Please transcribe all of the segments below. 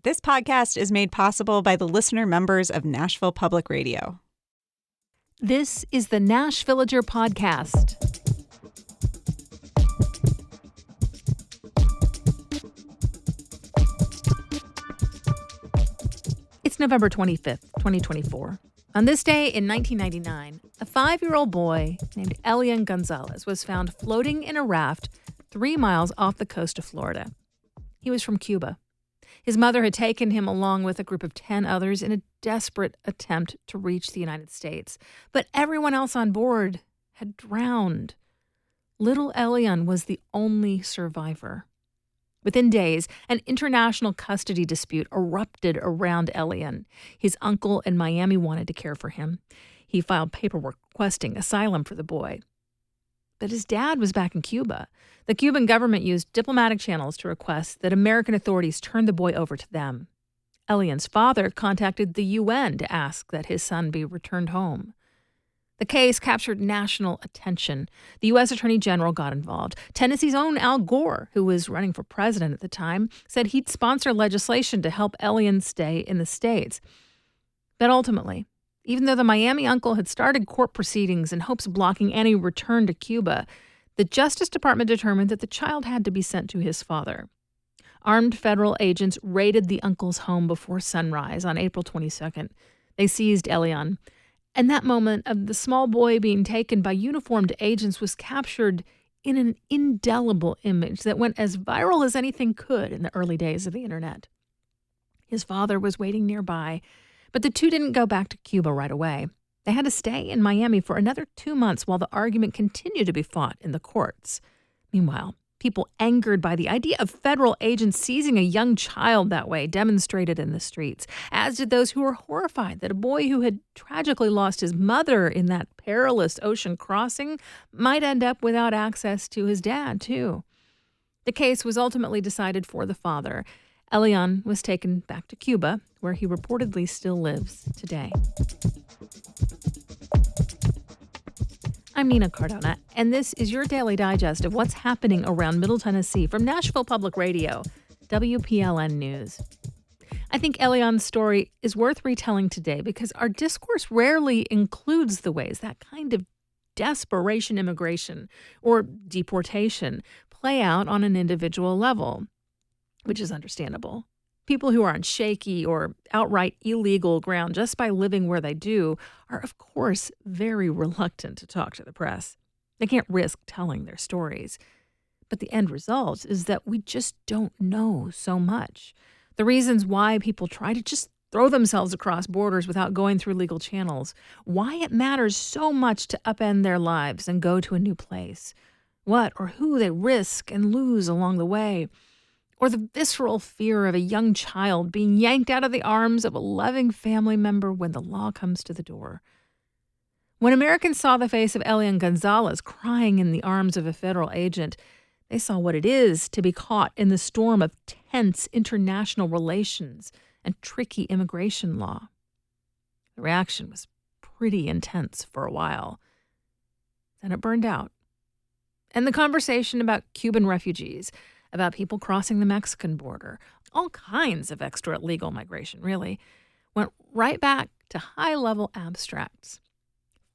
This podcast is made possible by the listener members of Nashville Public Radio. This is the Nash Villager Podcast. It's November 25th, 2024. On this day in 1999, a 5-year-old boy named Elian Gonzalez was found floating in a raft 3 miles off the coast of Florida. He was from Cuba. His mother had taken him along with a group of 10 others in a desperate attempt to reach the United States. But everyone else on board had drowned. Little Elian was the only survivor. Within days, an international custody dispute erupted around Elian. His uncle in Miami wanted to care for him. He filed paperwork requesting asylum for the boy. But his dad was back in Cuba. The Cuban government used diplomatic channels to request that American authorities turn the boy over to them. Elian's father contacted the UN to ask that his son be returned home. The case captured national attention. The U.S. Attorney General got involved. Tennessee's own Al Gore, who was running for president at the time, said he'd sponsor legislation to help Elian stay in the States. But ultimately, even though the Miami uncle had started court proceedings in hopes of blocking any return to Cuba, the Justice Department determined that the child had to be sent to his father. Armed federal agents raided the uncle's home before sunrise on April 22nd. They seized Elian. And that moment of the small boy being taken by uniformed agents was captured in an indelible image that went as viral as anything could in the early days of the internet. His father was waiting nearby, but the two didn't go back to Cuba right away. They had to stay in Miami for another 2 months while the argument continued to be fought in the courts. Meanwhile, people angered by the idea of federal agents seizing a young child that way demonstrated in the streets, as did those who were horrified that a boy who had tragically lost his mother in that perilous ocean crossing might end up without access to his dad, too. The case was ultimately decided for the father. Elian was taken back to Cuba, where he reportedly still lives today. I'm Nina Cardona, and this is your daily digest of what's happening around Middle Tennessee from Nashville Public Radio, WPLN News. I think Elian's story is worth retelling today because our discourse rarely includes the ways that kind of desperation immigration or deportation play out on an individual level, which is understandable. People who are on shaky or outright illegal ground just by living where they do are, of course, very reluctant to talk to the press. They can't risk telling their stories. But the end result is that we just don't know so much. The reasons why people try to just throw themselves across borders without going through legal channels, why it matters so much to upend their lives and go to a new place, what or who they risk and lose along the way, or the visceral fear of a young child being yanked out of the arms of a loving family member when the law comes to the door. When Americans saw the face of Elian Gonzalez crying in the arms of a federal agent, they saw what it is to be caught in the storm of tense international relations and tricky immigration law. The reaction was pretty intense for a while. Then it burned out. And the conversation about Cuban refugees, about people crossing the Mexican border, all kinds of extra legal migration, really, went right back to high-level abstracts.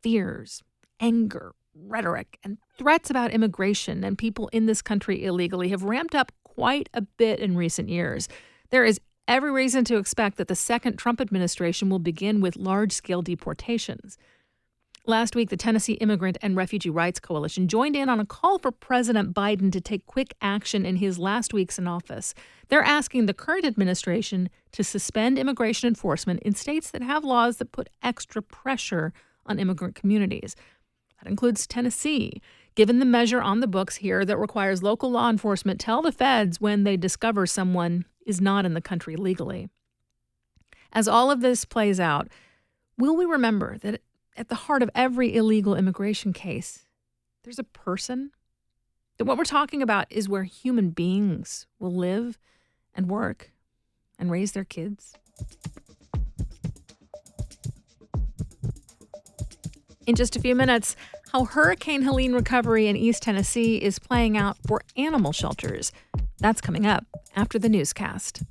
Fears, anger, rhetoric, and threats about immigration and people in this country illegally have ramped up quite a bit in recent years. There is every reason to expect that the second Trump administration will begin with large-scale deportations. Last week, the Tennessee Immigrant and Refugee Rights Coalition joined in on a call for President Biden to take quick action in his last weeks in office. They're asking the current administration to suspend immigration enforcement in states that have laws that put extra pressure on immigrant communities. That includes Tennessee, given the measure on the books here that requires local law enforcement tell the feds when they discover someone is not in the country legally. As all of this plays out, will we remember that at the heart of every illegal immigration case, there's a person? That what we're talking about is where human beings will live and work and raise their kids? In just a few minutes, how Hurricane Helene recovery in East Tennessee is playing out for animal shelters. That's coming up after the newscast.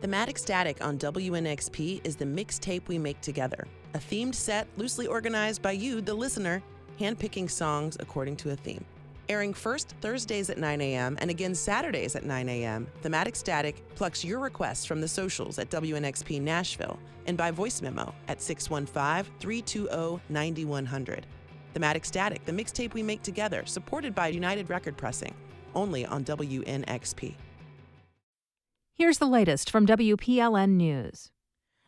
Thematic Static on WNXP is the mixtape we make together, a themed set loosely organized by you, the listener, handpicking songs according to a theme. Airing first Thursdays at 9 a.m. and again Saturdays at 9 a.m., Thematic Static plucks your requests from the socials at WNXP Nashville and by voice memo at 615-320-9100. Thematic Static, the mixtape we make together, supported by United Record Pressing, only on WNXP. Here's the latest from WPLN News.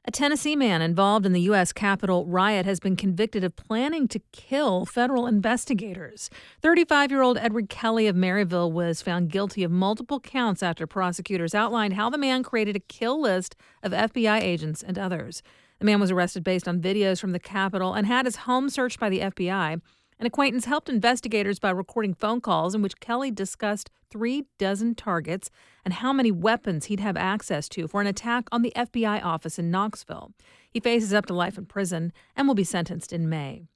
A Tennessee man involved in the U.S. Capitol riot has been convicted of planning to kill federal investigators. 35-year-old Edward Kelly of Maryville was found guilty of multiple counts after prosecutors outlined how the man created a kill list of FBI agents and others. The man was arrested based on videos from the Capitol and had his home searched by the FBI. An acquaintance helped investigators by recording phone calls in which Kelly discussed 36 targets and how many weapons he'd have access to for an attack on the FBI office in Knoxville. He faces up to life in prison and will be sentenced in May.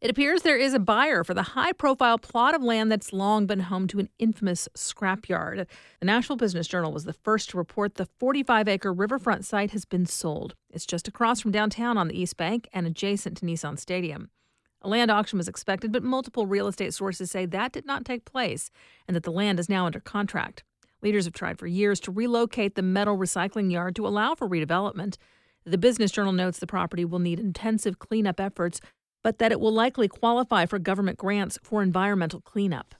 It appears there is a buyer for the high-profile plot of land that's long been home to an infamous scrapyard. The Nashville Business Journal was the first to report the 45-acre riverfront site has been sold. It's just across from downtown on the East Bank and adjacent to Nissan Stadium. A land auction was expected, but multiple real estate sources say that did not take place and that the land is now under contract. Leaders have tried for years to relocate the metal recycling yard to allow for redevelopment. The Business Journal notes the property will need intensive cleanup efforts, but that it will likely qualify for government grants for environmental cleanup.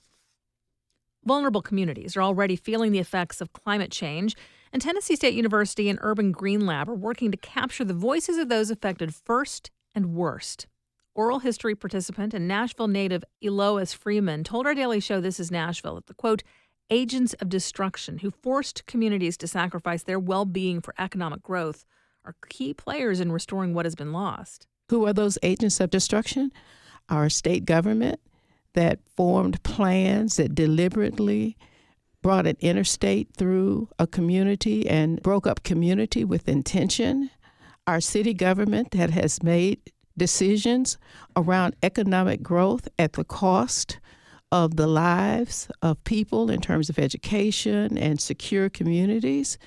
Vulnerable communities are already feeling the effects of climate change, and Tennessee State University and Urban Green Lab are working to capture the voices of those affected first and worst. Oral history participant and Nashville native Elois Freeman told our Daily Show This Is Nashville that the, quote, agents of destruction who forced communities to sacrifice their well-being for economic growth are key players in restoring what has been lost. Who are those agents of destruction? Our state government that formed plans that deliberately brought an interstate through a community and broke up community with intention. Our city government that has made decisions around economic growth at the cost of the lives of people in terms of education and secure communities.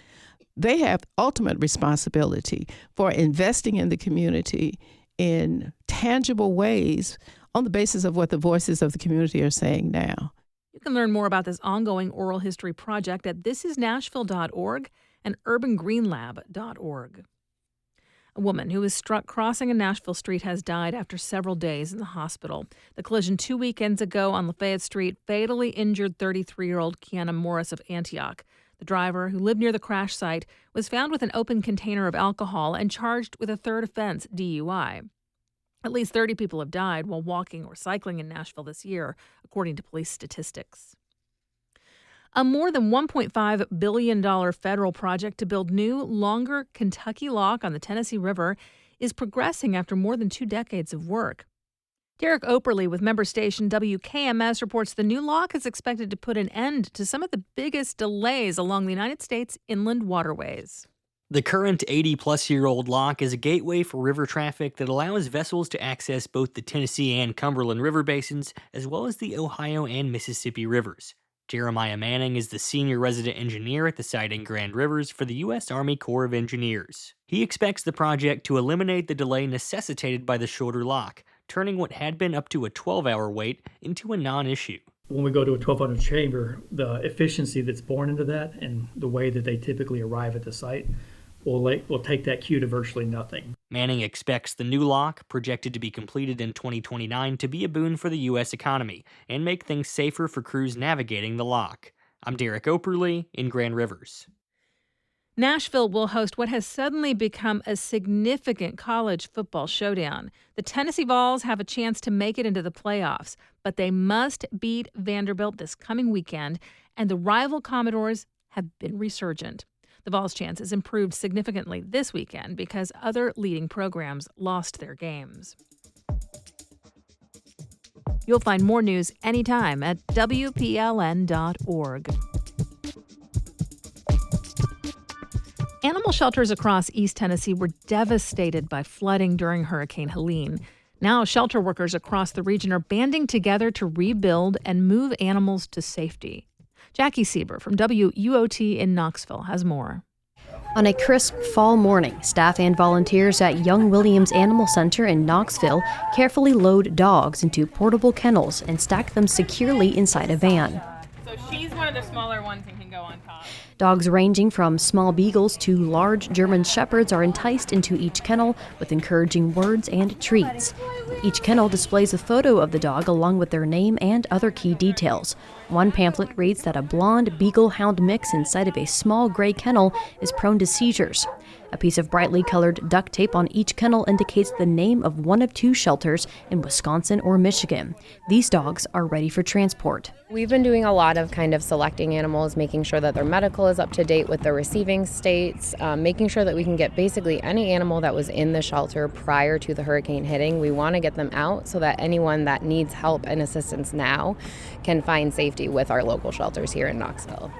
They have ultimate responsibility for investing in the community in tangible ways on the basis of what the voices of the community are saying now. You can learn more about this ongoing oral history project at thisisnashville.org and urbangreenlab.org. A woman who was struck crossing a Nashville street has died after several days in the hospital. The collision 2 weekends ago on Lafayette Street fatally injured 33-year-old Kiana Morris of Antioch. The driver, who lived near the crash site, was found with an open container of alcohol and charged with a third offense, DUI. At least 30 people have died while walking or cycling in Nashville this year, according to police statistics. A more than $1.5 billion federal project to build new, longer Kentucky lock on the Tennessee River is progressing after more than 2 decades of work. Derek Operly with member station WKMS reports the new lock is expected to put an end to some of the biggest delays along the United States inland waterways. The current 80-plus-year-old lock is a gateway for river traffic that allows vessels to access both the Tennessee and Cumberland River basins, as well as the Ohio and Mississippi rivers. Jeremiah Manning is the senior resident engineer at the site in Grand Rivers for the U.S. Army Corps of Engineers. He expects the project to eliminate the delay necessitated by the shorter lock, turning what had been up to a 12-hour wait into a non-issue. When we go to a 1,200 chamber, the efficiency that's born into that and the way that they typically arrive at the site will take that queue to virtually nothing. Manning expects the new lock, projected to be completed in 2029, to be a boon for the U.S. economy and make things safer for crews navigating the lock. I'm Derek Operly in Grand Rivers. Nashville will host what has suddenly become a significant college football showdown. The Tennessee Vols have a chance to make it into the playoffs, but they must beat Vanderbilt this coming weekend, and the rival Commodores have been resurgent. The Vols' chances improved significantly this weekend because other leading programs lost their games. You'll find more news anytime at WPLN.org. Animal shelters across East Tennessee were devastated by flooding during Hurricane Helene. Now, shelter workers across the region are banding together to rebuild and move animals to safety. Jackie Sieber from WUOT in Knoxville has more. On a crisp fall morning, staff and volunteers at Young Williams Animal Shelter in Knoxville carefully load dogs into portable kennels and stack them securely inside a van. So she's one of the smaller ones and can go on top. Dogs ranging from small beagles to large German shepherds are enticed into each kennel with encouraging words and treats. Each kennel displays a photo of the dog along with their name and other key details. One pamphlet reads that a blonde beagle-hound mix inside of a small gray kennel is prone to seizures. A piece of brightly colored duct tape on each kennel indicates the name of one of 2 shelters in Wisconsin or Michigan. These dogs are ready for transport. We've been doing a lot of kind of selecting animals, making sure that their medical is up to date with their receiving states, making sure that we can get basically any animal that was in the shelter prior to the hurricane hitting. We want to get them out so that anyone that needs help and assistance now can find safety with our local shelters here in Knoxville.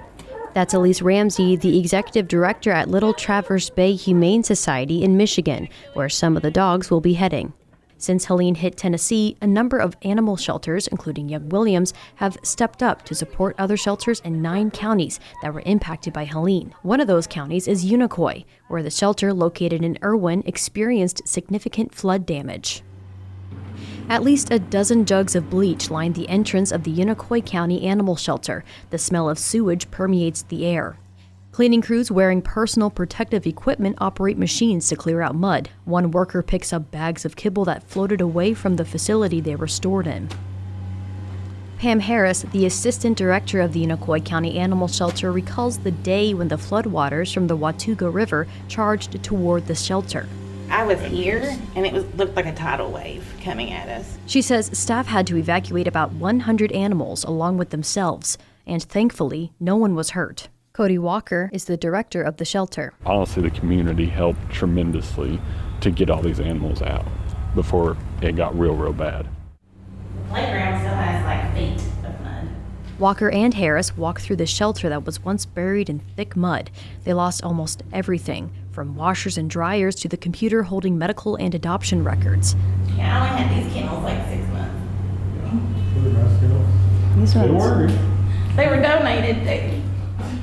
That's Elise Ramsey, the executive director at Little Traverse Bay Humane Society in Michigan, where some of the dogs will be heading. Since Helene hit Tennessee, a number of animal shelters, including Young Williams, have stepped up to support other shelters in 9 counties that were impacted by Helene. One of those counties is Unicoi, where the shelter located in Irwin experienced significant flood damage. At least a dozen jugs of bleach line the entrance of the Unicoi County Animal Shelter. The smell of sewage permeates the air. Cleaning crews wearing personal protective equipment operate machines to clear out mud. One worker picks up bags of kibble that floated away from the facility they were stored in. Pam Harris, the assistant director of the Unicoi County Animal Shelter, recalls the day when the floodwaters from the Watauga River charged toward the shelter. I was here, and it looked like a tidal wave coming at us. She says staff had to evacuate about 100 animals along with themselves, and thankfully, no one was hurt. Cody Walker is the director of the shelter. Honestly, the community helped tremendously to get all these animals out before it got real bad. The playground still has like feet of mud. Walker and Harris walked through the shelter that was once buried in thick mud. They lost almost everything, from washers and dryers to the computer holding medical and adoption records. Yeah, I only had these kennels like 6 months. These ones. They were donated.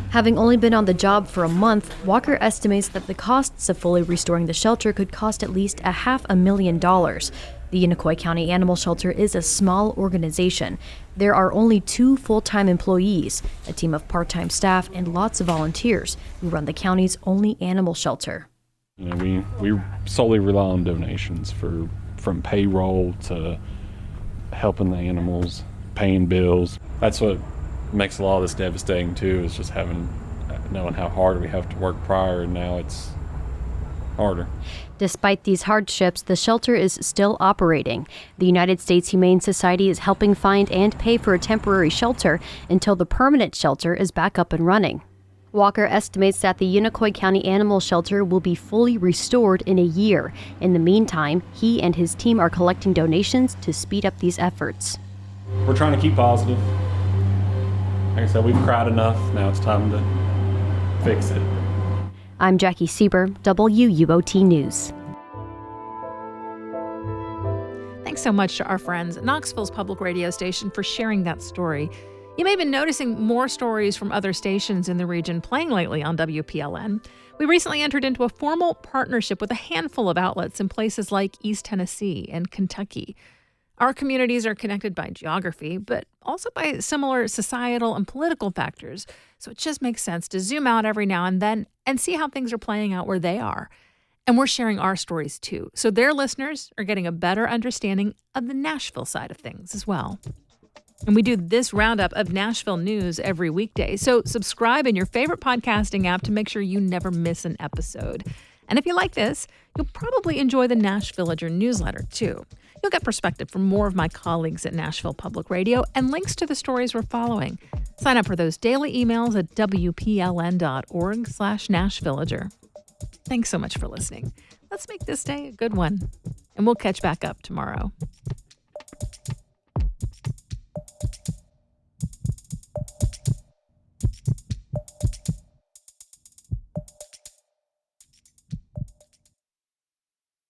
Having only been on the job for a month, Walker estimates that the costs of fully restoring the shelter could cost at least $500,000. The Unicoi County Animal Shelter is a small organization. There are only 2 full-time employees, a team of part-time staff, and lots of volunteers who run the county's only animal shelter. You know, we solely rely on donations from payroll to helping the animals, paying bills. That's what makes a lot of this devastating too, is just knowing how hard we have to work prior, and now it's harder. Despite these hardships, the shelter is still operating. The United States Humane Society is helping find and pay for a temporary shelter until the permanent shelter is back up and running. Walker estimates that the Unicoi County Animal Shelter will be fully restored in a year. In the meantime, he and his team are collecting donations to speed up these efforts. We're trying to keep positive. Like I said, we've cried enough. Now it's time to fix it. I'm Jackie Sieber, WUOT News. Thanks so much to our friends at Knoxville's public radio station for sharing that story. You may have been noticing more stories from other stations in the region playing lately on WPLN. We recently entered into a formal partnership with a handful of outlets in places like East Tennessee and Kentucky. Our communities are connected by geography, but also by similar societal and political factors. So it just makes sense to zoom out every now and then and see how things are playing out where they are. And we're sharing our stories too, so their listeners are getting a better understanding of the Nashville side of things as well. And we do this roundup of Nashville news every weekday, so subscribe in your favorite podcasting app to make sure you never miss an episode. And if you like this, you'll probably enjoy the Nashvillager newsletter too. You'll get perspective from more of my colleagues at Nashville Public Radio and links to the stories we're following. Sign up for those daily emails at wpln.org/Nashvillager. Thanks so much for listening. Let's make this day a good one, and we'll catch back up tomorrow.